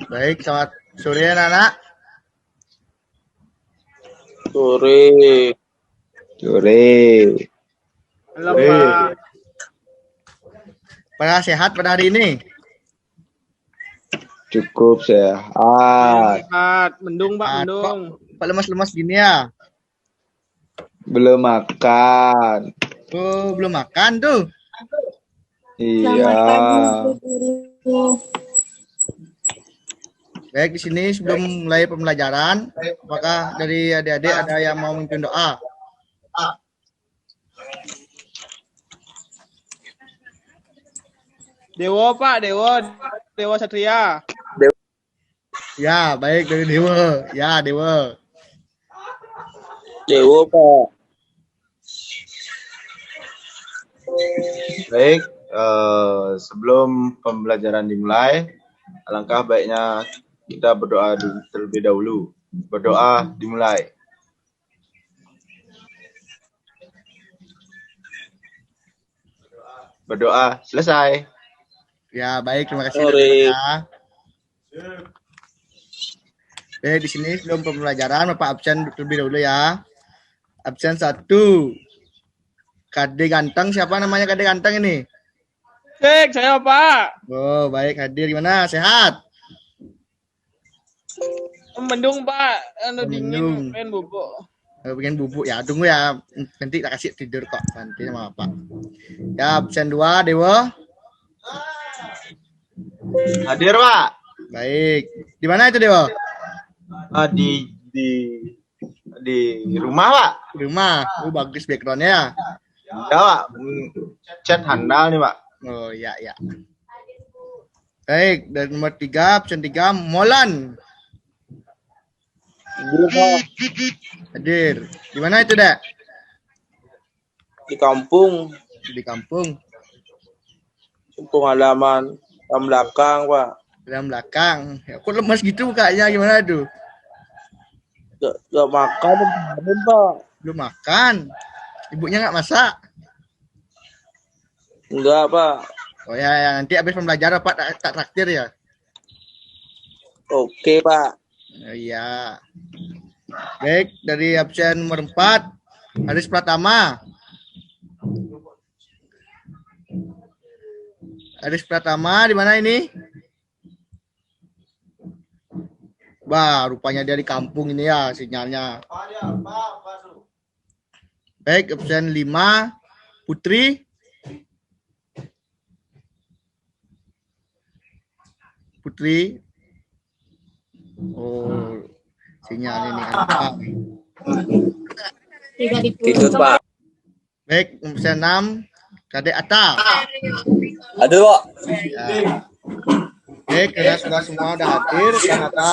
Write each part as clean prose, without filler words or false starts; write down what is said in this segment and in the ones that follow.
Baik, selamat sore anak-anak. Sore. Sore. Halo, Pak. Pada sehat pada hari ini? Cukup sehat. Sehat. Mendung, Pak, mendung. Kok lemas-lemas gini ya? Belum makan. Oh, belum makan tuh. Iya. Baik, di sini sebelum mulai pembelajaran, apakah dari adik-adik ada yang mau memimpin doa? Dewo, Pak, Dewo Satria. Ya, baik dari Dewa. Ya, Dewa. Dewo, Pak. Baik, sebelum pembelajaran dimulai, alangkah baiknya kita berdoa terlebih dahulu. Berdoa dimulai. Berdoa selesai. Ya, baik, terima kasih. Sore. Ya. Baik, di sini sebelum pembelajaran Bapak absen terlebih dahulu ya. Absen 1. Kade ganteng, siapa namanya Kade ganteng ini? Cek, saya, Pak. Oh, baik, hadir gimana? Sehat? Mendung, Pak. Mendung. Dingin, pengen bubuk. Pengen bubuk ya, tunggu ya. Nanti tak kasih tidur kok nanti sama Bapak. Ya, absen 2, Dewa. Hadir, Pak. Baik. Di mana itu, Dewa? Di rumah, Pak. Di rumah. Oh, bagus backgroundnya. Ya, Pak. Chat handal nih, Pak. Oh, ya, ya. Baik, dan nomor 3, absen 3, Molan. Hadir. Di mana itu, Dek? Di kampung. Di kampung. Kampung halaman. Di belakang, Pak. Di belakang. Ya, kok lemas gitu mukanya, gimana tuh? Gak makan, Pak. Belum makan. Ibunya nggak masak. Enggak, Pak. Oh ya, nanti habis pembelajaran Pak tak traktir ya. Oke, Pak. Oh, iya. Baik, dari absen nomor 4, Haris Pratama. Haris Pratama di mana ini? Wah, rupanya dia di kampung ini ya sinyalnya. Baik, absen 5, Putri. Putri. Oh, sinyal ini apa? Tidur, Pak. Baik, absen 6, Kadek Atta. Aduh, Pak. Ya. Baik, karena sudah semua udah hadir, ternyata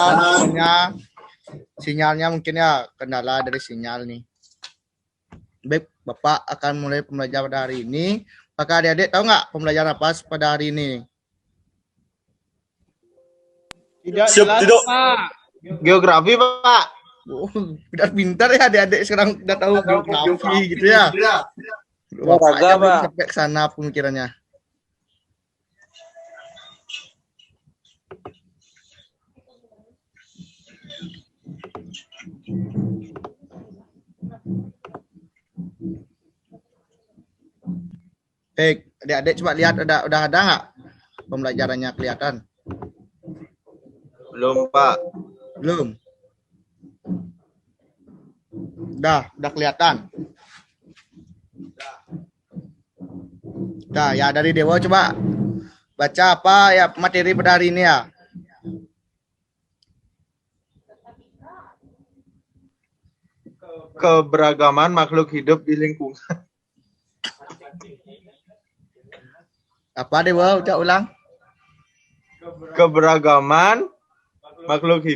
sinyalnya mungkin ya kendala dari sinyal nih. Baik, Bapak akan mulai pembelajaran pada hari ini. Maka adik-adik tahu nggak pembelajaran apa pada hari ini? Tidak jelas, Pak. Geografi, Pak. Oh, udah pintar ya adik-adik sekarang udah tahu geografi gitu ya. Bapak aja belum sampai ke sana pemikirannya. Baik, adik-adik coba lihat udah ada nggak pembelajarannya kelihatan? Belum, Pak. Belum. Udah kelihatan. Nah, ya dari Dewa coba baca apa ya materi pada hari ini ya. Keberagaman makhluk hidup di lingkungan. Apa Dewa? Udah ulang. Keberagaman makhluk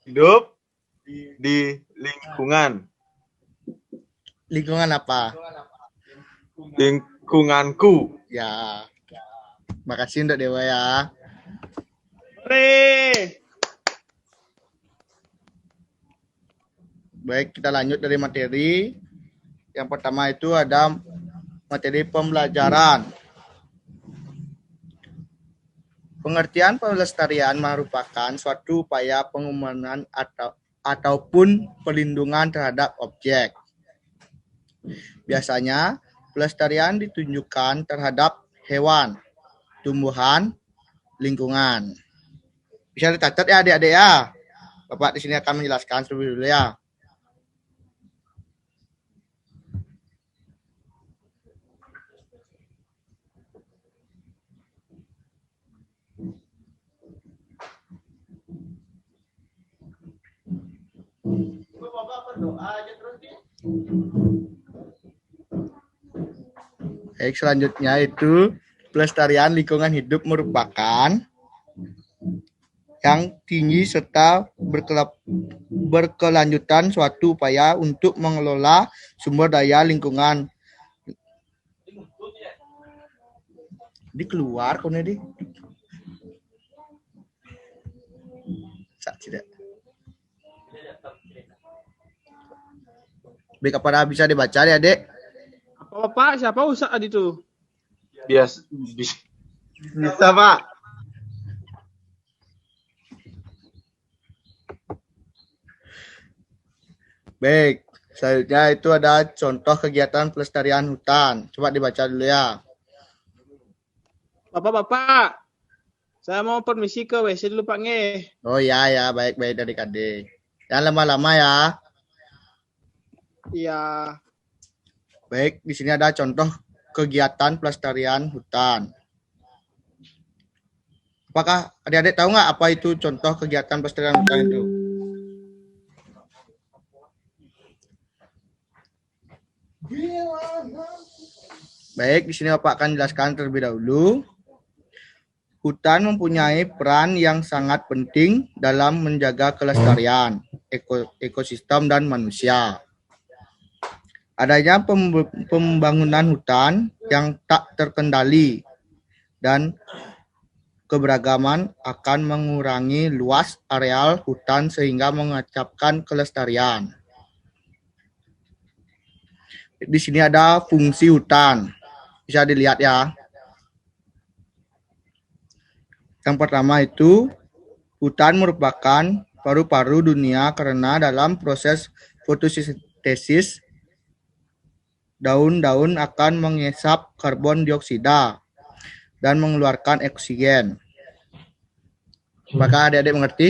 hidup di lingkungan. Lingkungan apa? Lingkunganku. Ya. Makasih untuk Dewa ya. Baik, kita lanjut dari materi. Yang pertama itu ada materi pembelajaran. Pengertian pelestarian merupakan suatu upaya pengembangan ataupun perlindungan terhadap objek. Biasanya, pelestarian ditunjukkan terhadap hewan, tumbuhan, lingkungan. Bisa dicatat ya adik-adik ya. Bapak di sini akan menjelaskan terlebih dulu ya. Baik, selanjutnya itu pelestarian lingkungan hidup merupakan yang tinggi serta berkelanjutan suatu upaya untuk mengelola sumber daya lingkungan. Di keluar kau nih. Tidak. Baik, apa bisa dibaca ya, Dek? Apa Bapak? Siapa Ustaz tadi tuh? Bisa, Pak. Baik, selanjutnya itu ada contoh kegiatan pelestarian hutan. Coba dibaca dulu ya. Bapak, saya mau permisi ke WC dulu Pak Nge. Oh ya, baik dari KD. Jangan lama-lama ya. Iya. Baik, di sini ada contoh kegiatan pelestarian hutan. Apakah adik-adik tahu nggak apa itu contoh kegiatan pelestarian hutan itu? Baik, di sini Bapak akan jelaskan terlebih dahulu. Hutan mempunyai peran yang sangat penting dalam menjaga kelestarian ekosistem dan manusia. Adanya pembangunan hutan yang tak terkendali dan keberagaman akan mengurangi luas areal hutan sehingga mengacaukan kelestarian. Di sini ada fungsi hutan. Bisa dilihat ya. Yang pertama itu, hutan merupakan paru-paru dunia karena dalam proses fotosintesis, daun-daun akan mengisap karbon dioksida dan mengeluarkan oksigen. Apakah adik-adik mengerti?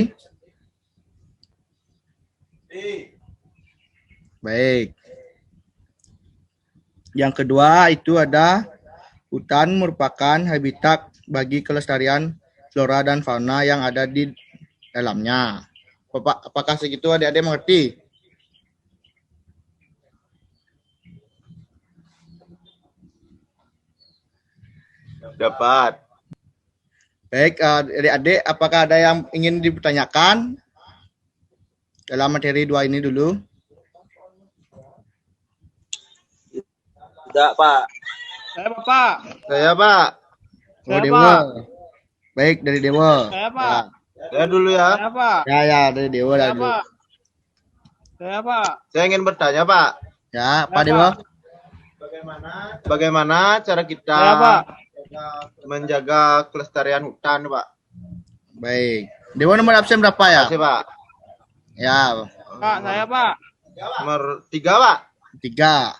Baik. Yang kedua itu ada hutan merupakan habitat bagi kelestarian flora dan fauna yang ada di dalamnya. Apakah segitu adik-adik mengerti? Dapat. Baik, adik-adik, apakah ada yang ingin dipertanyakan dalam materi 2 ini dulu? Tidak, Pak. Saya Bapak. Saya, Pak. Oh, Dewa. Baik, dari Dewa. Saya Pak. Saya dulu ya. Saya Pak. Ya, dari Dewa Saya dulu. Pak. Saya Pak. Saya ingin bertanya, Pak. Ya, Pak Dewa. Bagaimana cara kita Saya Pak. menjaga kelestarian hutan, Pak? Baik. Dewa nomor absen berapa ya? Terima kasih, Pak. Ya, Pak, saya Pak. Nomor 3, Pak. 3.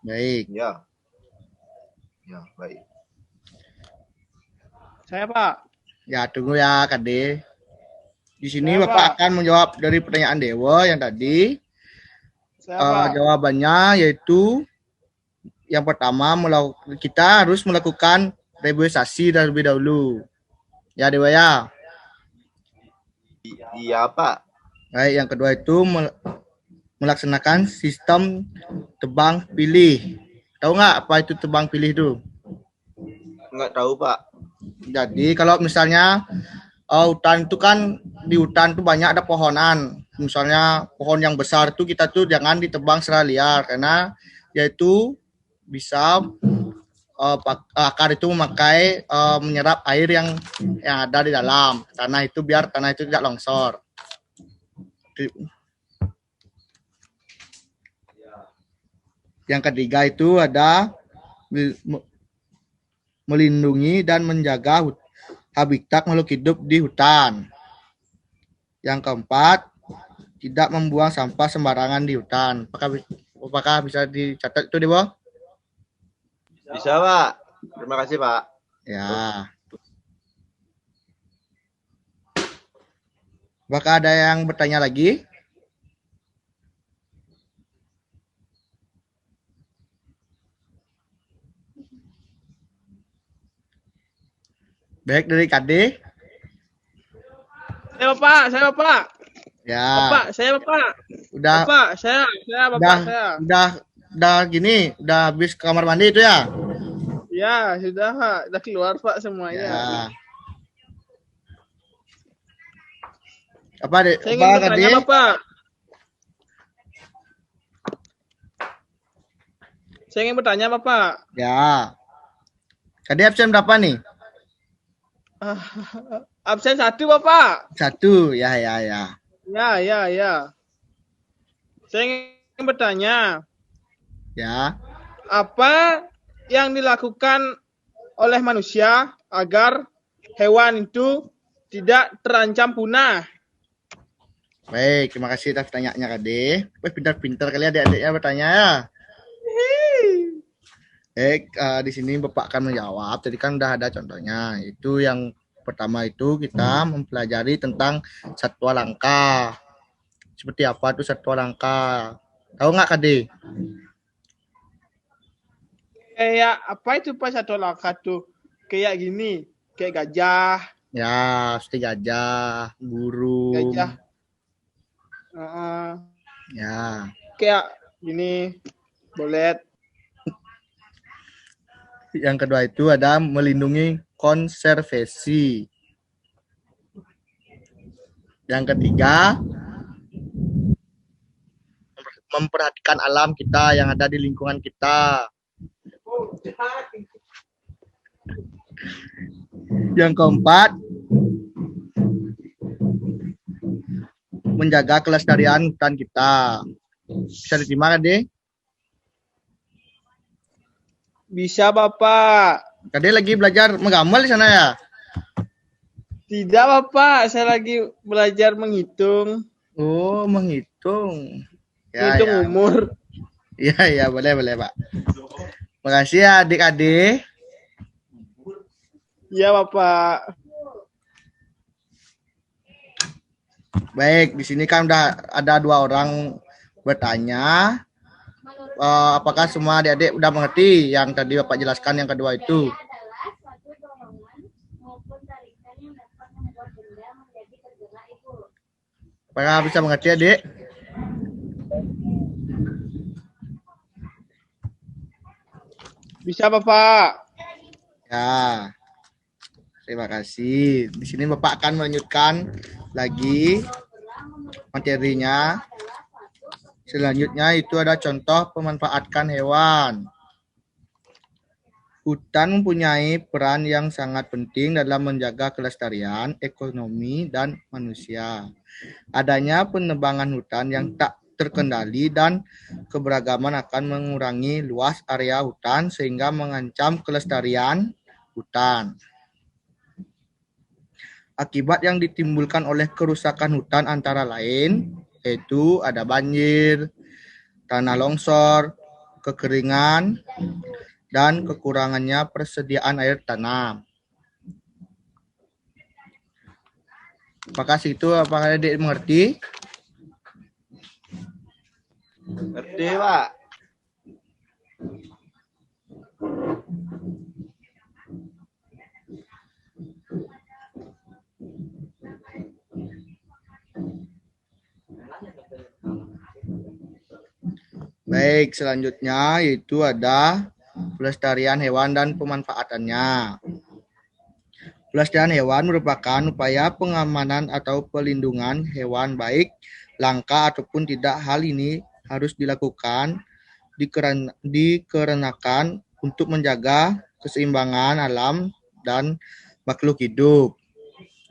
Baik. Ya. Ya, baik. Saya Pak. Ya, tunggu ya, Kade. Di sini Ya, Bapak Pak. akan menjawab dari pertanyaan Dewa yang tadi. Saya Pak. Jawabannya yaitu yang pertama, kita harus melakukan reboisasi terlebih dahulu. Ya, Dewa ya. Iya, Pak. Baik, yang kedua itu melaksanakan sistem tebang pilih. Tahu nggak apa itu tebang pilih itu? Nggak tahu, Pak. Jadi kalau misalnya hutan itu kan, di hutan itu banyak ada pohonan. Misalnya pohon yang besar itu kita tuh jangan ditebang secara liar karena yaitu bisa akar itu memakai menyerap air yang ada di dalam tanah itu biar tanah itu tidak longsor. Yang ketiga itu ada melindungi dan menjaga habitat makhluk hidup di hutan. Yang keempat, tidak membuang sampah sembarangan di hutan. Apakah bisa dicatat itu, Dewo? Bisa, Pak. Terima kasih, Pak. Ya. Apakah ada yang bertanya lagi? Baik, dari KD. Saya Bapak. Ya. Bapak, saya Bapak. Udah. Bapak, saya Bapak saya. Udah gini, udah habis kamar mandi itu ya? Ya, sudah Pak. Sudah keluar Pak semuanya. Ya. Apa, Dek? Saya ingin bertanya, Bapak. Saya ingin bertanya, Bapak. Ya. Tadi absen berapa nih? Absen 1, Bapak. 1, ya. Ya. Saya ingin bertanya. Ya. Apa yang dilakukan oleh manusia agar hewan itu tidak terancam punah? Baik, terima kasih atas pertanyaannya, Kade. Pintar-pintar kali adik-adiknya bertanya ya. Baik, di sini Bapak akan menjawab. Tadi kan udah ada contohnya. Itu yang pertama itu kita mempelajari tentang satwa langka. Seperti apa itu satwa langka? Tahu nggak, Kade? Kayak apa itu Pak satwa langka tuh? Kayak gini, kayak gajah. Ya, seperti gajah, burung. Gajah. Ya. Kayak gini, bolet. Yang kedua itu ada melindungi konservasi. Yang ketiga, memperhatikan alam kita yang ada di lingkungan kita. Yang keempat, menjaga kelestarian hutan kita. Bisa diterima kan, Dek? Bisa, Bapak. Kade lagi belajar menggambar di sana ya? Tidak, Bapak. Saya lagi belajar menghitung. Oh, menghitung. Menghitung umur. Iya, boleh, Pak. Makasih ya, adik-adik. Iya, Bapak. Baik, di sini kan udah ada 2 orang bertanya. Apakah semua adik-adik udah mengerti yang tadi Bapak jelaskan yang kedua itu? Apakah bisa mengerti, adik? Bisa, Bapak. Ya. Terima kasih. Di sini Bapak akan melanjutkan lagi materinya. Selanjutnya itu ada contoh pemanfaatkan hewan. Hutan mempunyai peran yang sangat penting dalam menjaga kelestarian, ekonomi, dan manusia. Adanya penebangan hutan yang tak terkendali dan keberagaman akan mengurangi luas area hutan sehingga mengancam kelestarian hutan. Akibat yang ditimbulkan oleh kerusakan hutan antara lain yaitu ada banjir, tanah longsor, kekeringan, dan kekurangannya persediaan air tanam. Apakah itu? Apakah adik mengerti? Ngerti, Pak. Baik, selanjutnya yaitu ada pelestarian hewan dan pemanfaatannya. Pelestarian hewan merupakan upaya pengamanan atau pelindungan hewan baik langka ataupun tidak. Hal ini harus dilakukan dikarenakan untuk menjaga keseimbangan alam dan makhluk hidup.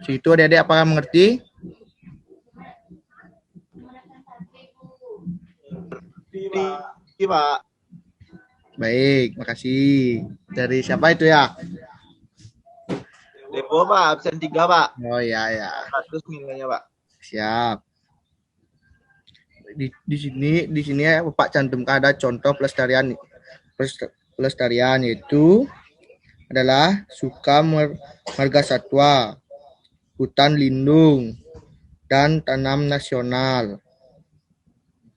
Itu adik-adik apakah mengerti? Iya, Pak. Baik, makasih. Dari siapa itu ya? Depo Pak, absen 3 Pak. Oh ya ya, 100 nilainya Pak. siap. Di sini ya Bapak cantumkan ada contoh pelestarian yaitu adalah marga satwa, hutan lindung, dan tanam nasional.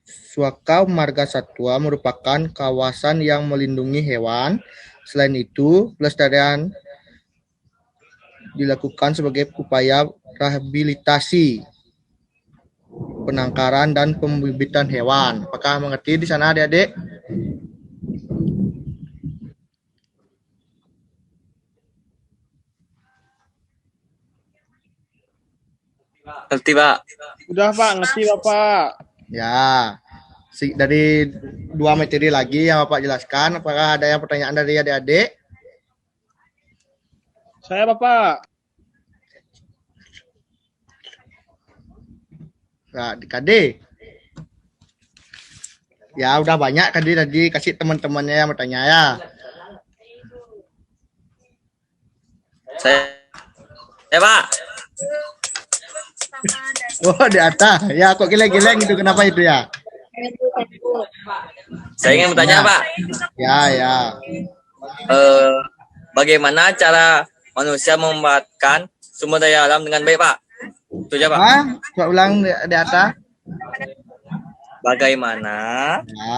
Suaka Marga Satwa merupakan kawasan yang melindungi hewan. Selain itu, pelestarian dilakukan sebagai upaya rehabilitasi, penangkaran, dan pembibitan hewan. Apakah mengerti di sana adik-adik? Ngerti Pak. Udah Pak, ngerti Bapak. Ya, dari 2 materi lagi yang Bapak jelaskan, apakah ada yang pertanyaan dari adik-adik? Saya Bapak. Nah, KD. Ya, udah banyak tadi kasih teman-temannya yang bertanya ya. Saya Pak. Oh, di atas. Ya, kok geleng-geleng itu kenapa itu ya? Saya ingin bertanya Pak. Ya. Bagaimana cara manusia memanfaatkan sumber daya alam dengan baik Pak? Itu aja Pak. Hah? Coba ulang di atas. Bagaimana Ya.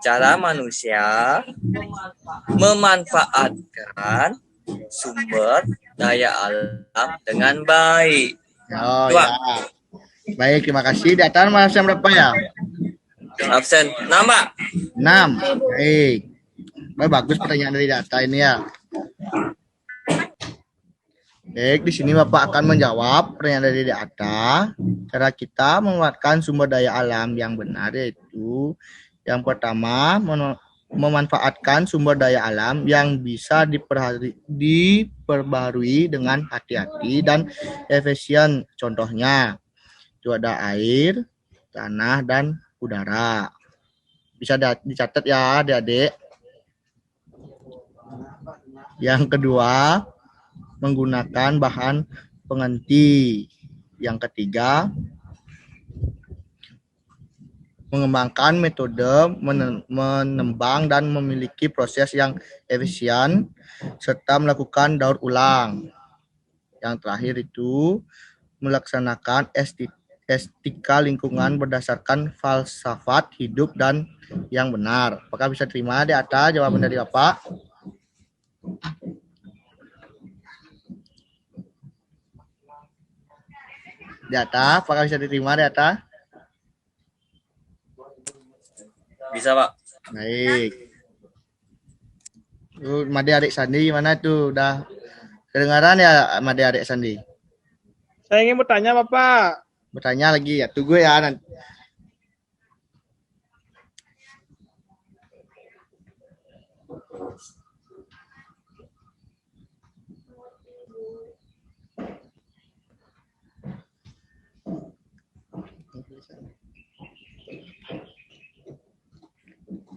cara manusia memanfaatkan sumber daya alam dengan baik? Oh, Dua. ya. Baik, terima kasih. Di atas masih berapa ya? Absen. Nama. 6. Baik. Bagus pertanyaan dari data ini ya. Baik, di sini Bapak akan menjawab pertanyaan dari data. Cara kita memanfaatkan sumber daya alam yang benar yaitu yang pertama memanfaatkan sumber daya alam yang bisa diperbarui dengan hati-hati dan efisien. Contohnya itu ada air, tanah, dan udara. Bisa dicatat ya adik-adik. Yang kedua, menggunakan bahan pengganti. Yang ketiga, mengembangkan metode menembang dan memiliki proses yang efisien serta melakukan daur ulang. Yang terakhir itu melaksanakan etika lingkungan berdasarkan falsafat hidup dan yang benar. Apakah bisa terima di atas jawaban dari Bapak? Di atas, apakah bisa diterima di atas? Bisa Pak. Baik. Made adik Sandi gimana tuh? Udah kedengaran ya Made adik Sandi? Saya ingin bertanya Bapak. Bertanya lagi ya, tunggu ya nanti.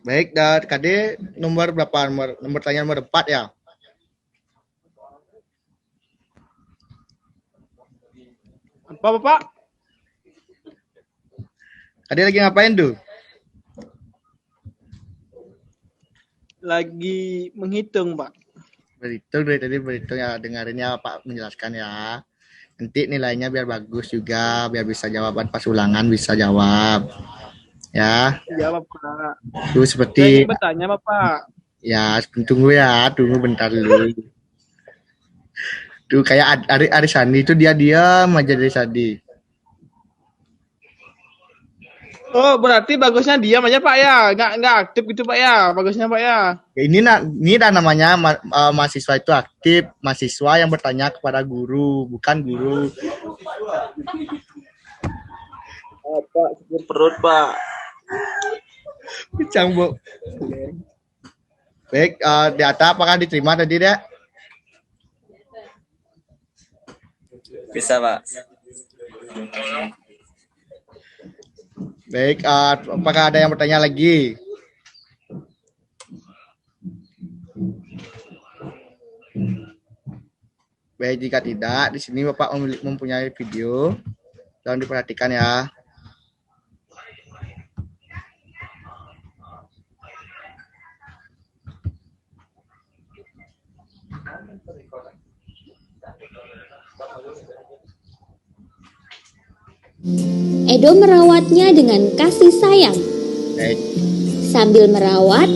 Baik, dan KD nomor berapa? Nomor pertanyaan nomor 4 ya? Apa Bapak? KD lagi ngapain tuh? Lagi menghitung Pak. Berhitung dari tadi berhitung ya, dengerin ya Pak menjelaskan ya. Nanti nilainya biar bagus juga, biar bisa jawaban pas ulangan bisa jawab. Ya, Iya Bapak. tuh Saya seperti ingin bertanya Bapak. ya, tunggu bentar dulu. Tuh kayak Ari Sandi itu dia diam aja dari Sandi. Oh, berarti bagusnya diam aja Pak ya. Nggak aktif gitu Pak ya. Bagusnya Pak ya. Ini dah namanya mahasiswa itu aktif, mahasiswa yang bertanya kepada guru, bukan guru. Pak, sakit perut Pak. Canggung. Baik, di atas apakah diterima tadi deh? Bisa Pak. Baik, apakah ada yang bertanya lagi? Baik, jika tidak, di sini Bapak mempunyai video. Tolong diperhatikan ya. Edo merawatnya dengan kasih sayang. Baik, Sambil merawat,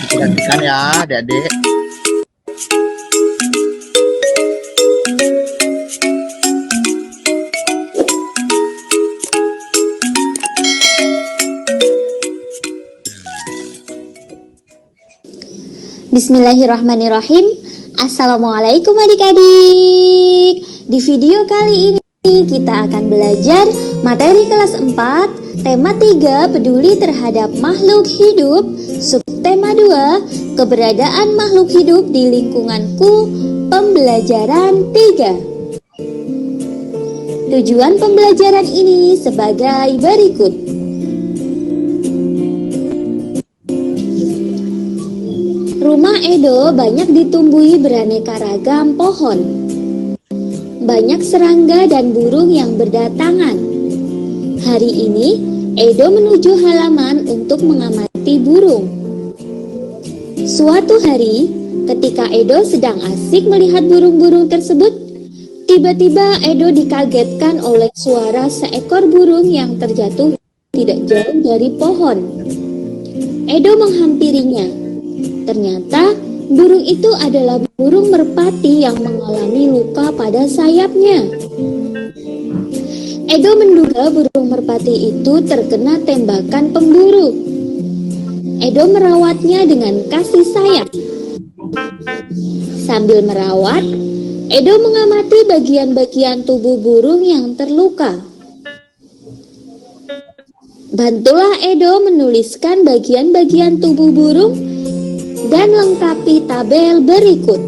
diperhatikan ya, adik-adik. Bismillahirrahmanirrahim. Assalamualaikum adik-adik. Di video kali ini kita akan belajar materi kelas 4, tema 3, peduli terhadap makhluk hidup, subtema 2, keberadaan makhluk hidup di lingkunganku, pembelajaran 3. Tujuan pembelajaran ini sebagai berikut. Rumah Edo banyak ditumbuhi beraneka ragam pohon. Banyak serangga dan burung yang berdatangan. Hari ini, Edo menuju halaman untuk mengamati burung. Suatu hari, ketika Edo sedang asik melihat burung-burung tersebut, tiba-tiba Edo dikagetkan oleh suara seekor burung yang terjatuh tidak jauh dari pohon. Edo menghampirinya. Ternyata burung itu adalah burung merpati yang mengalami luka pada sayapnya. Edo menduga burung merpati itu terkena tembakan pemburu. Edo merawatnya dengan kasih sayang. Sambil merawat, Edo mengamati bagian-bagian tubuh burung yang terluka. Bantulah Edo menuliskan bagian-bagian tubuh burung dan lengkapi tabel berikut.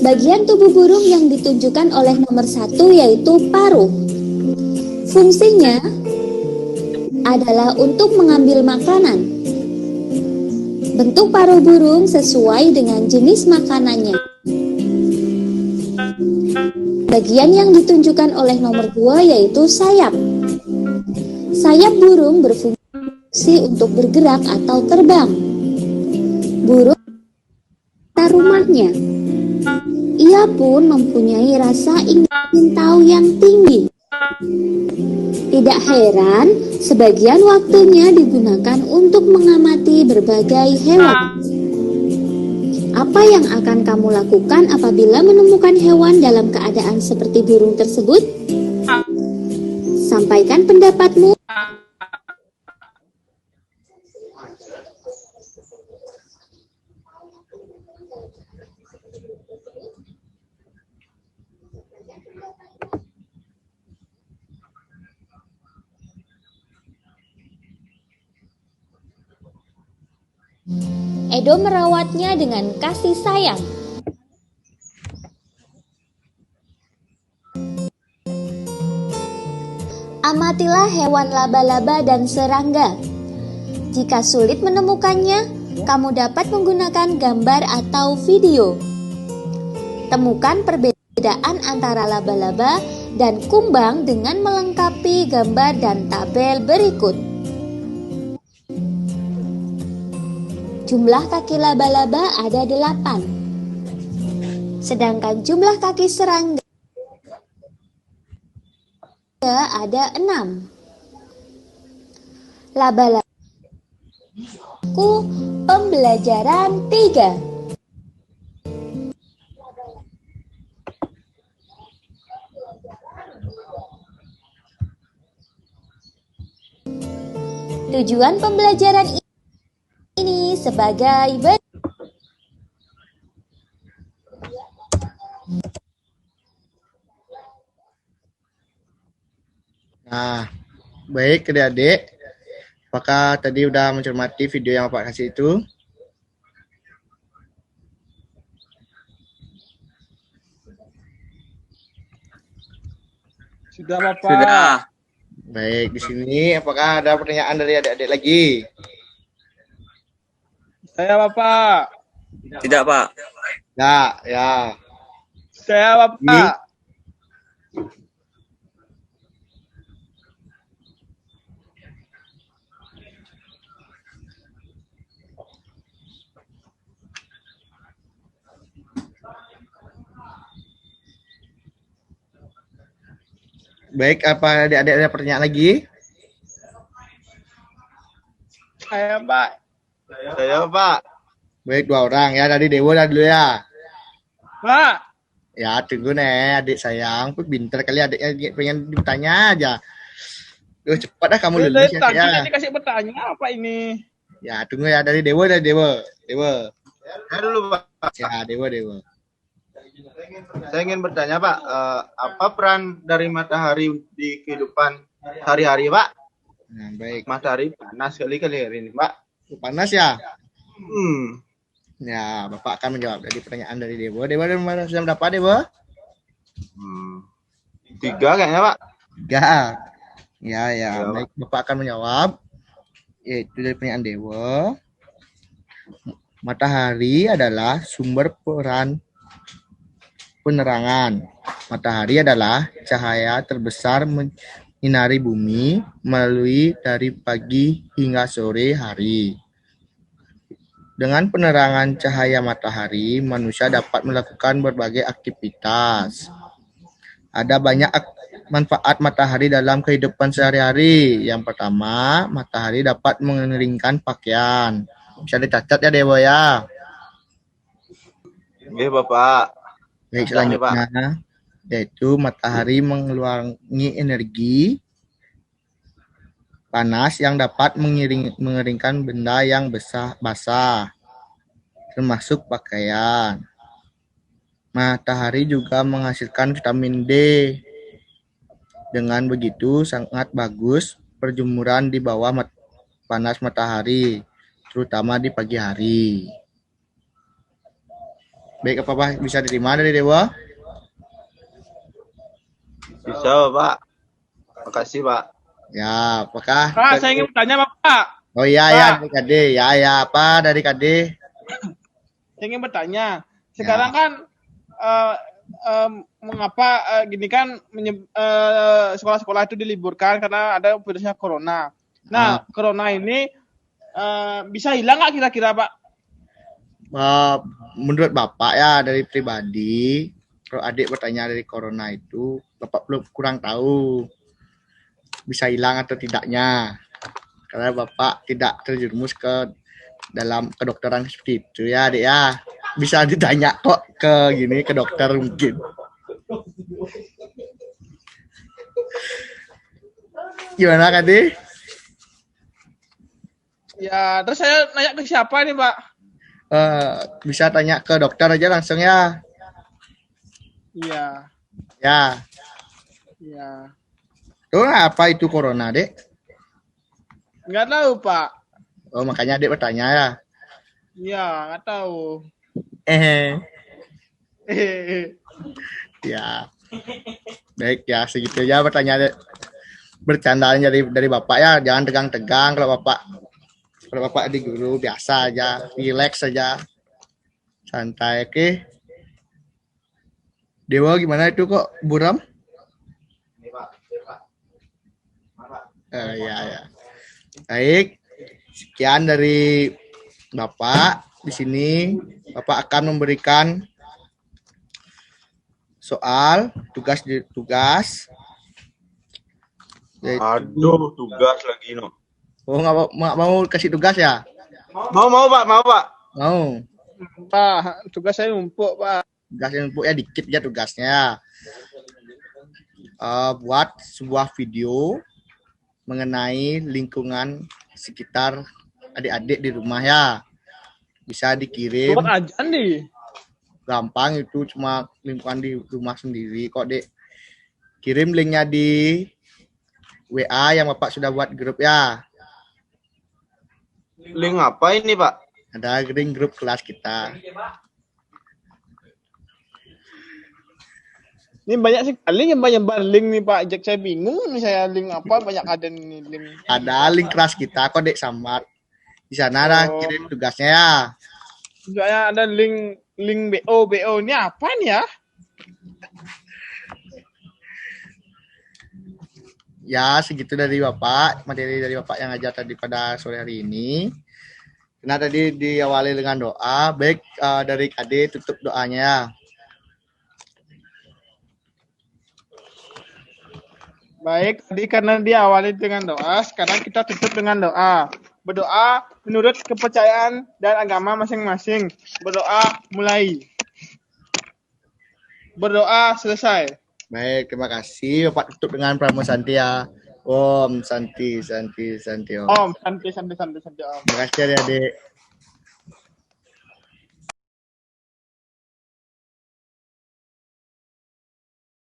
Bagian tubuh burung yang ditunjukkan oleh nomor 1 yaitu paruh. Fungsinya adalah untuk mengambil makanan. Bentuk paruh burung sesuai dengan jenis makanannya. Bagian yang ditunjukkan oleh nomor 2 yaitu sayap. Sayap burung berfungsi untuk bergerak atau terbang. Burung rumahnya. Ia pun mempunyai rasa ingin tahu yang tinggi. Tidak heran, sebagian waktunya digunakan untuk mengamati berbagai hewan. Apa yang akan kamu lakukan apabila menemukan hewan dalam keadaan seperti burung tersebut? Sampaikan pendapatmu. Edo merawatnya dengan kasih sayang. Amatilah hewan laba-laba dan serangga. Jika sulit menemukannya, kamu dapat menggunakan gambar atau video. Temukan perbedaan antara laba-laba dan kumbang dengan melengkapi gambar dan tabel berikut. Jumlah kaki laba-laba ada 8. Sedangkan jumlah kaki serangga ada 6. Laba-laba pembelajaran 3. Tujuan pembelajaran ini sebagai Nah, baik adik-adik. Apakah tadi udah mencermati video yang Bapak kasih itu? Sudah Bapak. Sudah. Baik, di sini apakah ada pertanyaan dari adik-adik lagi? Saya Bapak. Tidak, Pak. Ya, ya. Saya Bapak. Baik, apa adik-adik ada pertanyaan lagi? Saya Pak. Saya Pak. Baik, 2 orang ya. Dari Dewo dah dulu ya. Pak. Ya, tunggu nih adik sayang. Pinter kali adiknya pengen ditanya aja. Cepat dah kamu lulus Dari ya, tadi ya. ini kasih bertanya apa ini? Ya, tunggu ya dari Dewo. Dewo. Saya dulu Pak. Ya, Dewo. Saya ingin bertanya Pak, apa peran dari matahari di kehidupan sehari-hari Pak? Nah, baik. Matahari panas sekali hari ini Pak. Panas ya? Hmm. Ya, Bapak akan menjawab dari pertanyaan dari Dewo. Dewo sudah berapa, Dewo? 3 kayaknya Pak. 3. Ya. Ya, Baik, Bapak akan menjawab. Yaitu dari pertanyaan Dewo. Matahari adalah sumber penerangan. Matahari adalah cahaya terbesar menyinari bumi melalui dari pagi hingga sore hari. Dengan penerangan cahaya matahari, manusia dapat melakukan berbagai aktivitas. Ada banyak manfaat matahari dalam kehidupan sehari-hari. Yang pertama, matahari dapat mengeringkan pakaian. Bisa dicatat ya, Dewa ya. Oke Bapak. Baik, selanjutnya yaitu matahari mengeluarkan energi panas yang dapat mengeringkan benda yang basah, termasuk pakaian. Matahari juga menghasilkan vitamin D. Dengan begitu sangat bagus perjumuran di bawah panas matahari, terutama di pagi hari. Baik, apa bisa diterima dari Dewa? Bisa Pak. Makasih Pak. Ya, apakah? Pak, saya ingin bertanya Bapak. Oh iya, Pak. ya, dari KD. Ya, apa dari KD? Saya ingin bertanya. Sekarang kan mengapa gini kan sekolah-sekolah itu diliburkan karena ada virusnya corona. Nah, corona ini bisa hilang nggak kira-kira Pak? Menurut Bapak ya dari pribadi, kalau adik bertanya dari corona itu, Bapak belum kurang tahu bisa hilang atau tidaknya. Karena Bapak tidak terjerumus ke dalam kedokteran seperti itu ya, adik ya. Bisa ditanya kok ke dokter mungkin. Gimana Kak? Ya, terus saya nanya ke siapa nih Pak? Bisa tanya ke dokter aja langsung ya. Iya. Ya. Iya. Tuh apa itu corona, Dek? Nggak tahu Pak. Oh, makanya Dek bertanya ya. Iya, nggak tahu. Ya. Baik ya, segitu aja pertanyaan bercandaan dari Bapak ya. Jangan tegang-tegang kalau Bapak di guru biasa aja, relax saja, santai. Oke. Dewa gimana itu kok buram? Ya. Baik. Sekian dari Bapak. Di sini Bapak akan memberikan soal tugas. Aduh, tugas lagi no. Oh, nggak mau kasih tugas ya? Mau Pak. Mau. Pak, tugas saya numpuk Pak. Tugasnya numpuk ya, dikit ya tugasnya. Buat sebuah video mengenai lingkungan sekitar adik-adik di rumah ya. Bisa dikirim. Buat aja nih. Gampang itu, cuma lingkungan di rumah sendiri kok, Dek. Kirim linknya di WA yang Bapak sudah buat grup ya. Link apa ini Pak? Ada link grup kelas kita. Ini banyak sekali nyebar link nih Pak. Jack saya bingung nih saya link apa banyak ada nih link. Ada link kelas kita kok, Dek, samar. Di sana dah Oh. kirim tugasnya ya. Misalnya ada link BO ini apa nih ya? Ya, segitu dari Bapak, materi dari Bapak yang ngajar tadi pada sore hari ini. Karena tadi diawali dengan doa, baik dari KD tutup doanya. Baik, tadi karena diawali dengan doa, sekarang kita tutup dengan doa. Berdoa menurut kepercayaan dan agama masing-masing. Berdoa mulai. Berdoa selesai. Baik, terima kasih. Bapak tutup dengan Pramo Santi ya. Om Santi, Santi, Santi Om. Om, santai, Om. Terima kasih adik-adik.